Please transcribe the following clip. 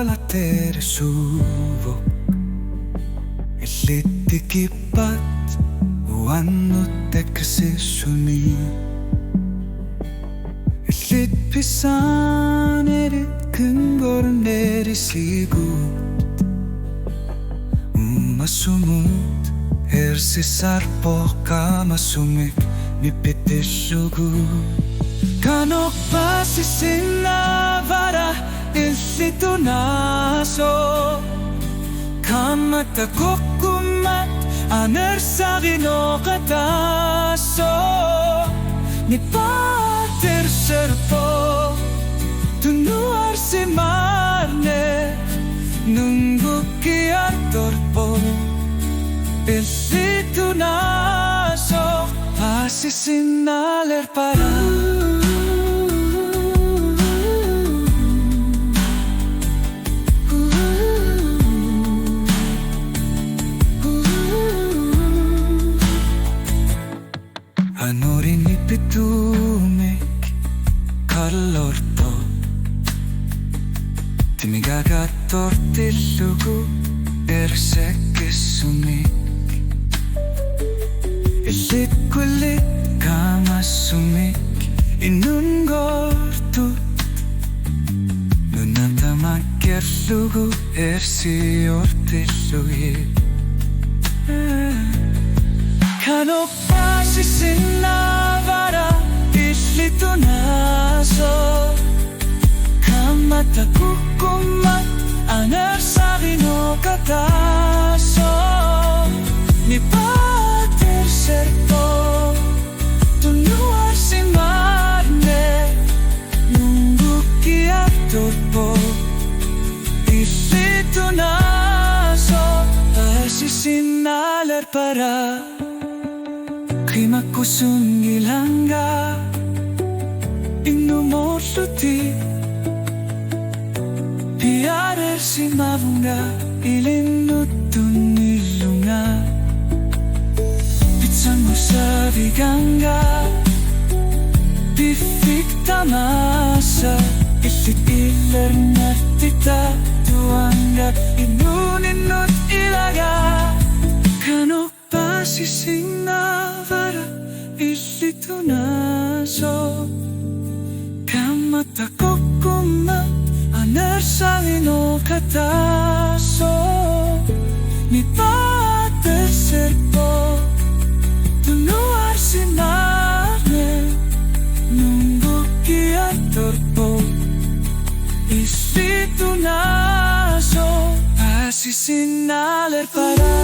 latere subok Ilitikipat uannut ekresisuni Ilitpisan erit kıngoran erisigut Masumut ersisarpoka masumik nipitissugut Kanok pasisinavara ilitunaso Kamatakukumat anersaginoqataso Ni pater serpo tunuar simarne Nunggu kiartorpo ilitunaso Pasisinaler para Anorin ipitumek kalorto Timigagatortillugu ersekesumik Ilitkulit kamasumik inungortut Nunatamakerlugu ersiortillugit Kanok pasisinavara ilitunaso Kamatakukumat anersaginoqataso Ni pater serpo tunuar simarne Nunggu kiartorpo ilitunaso Pasisinaler para Kimakusungilanga Inumorluti Piarer simavunga Ilinutunilunga Pitsango sa viganga Pifiktamasa Ilit-iler natita Tuanga inuninut ilaga Kanok pasisinavara ilitunaso Kamatakukumat anersaginoqataso Ni pater serpo tunuar simarne Nunggu kiartorpo ilitunaso Pasisinaler para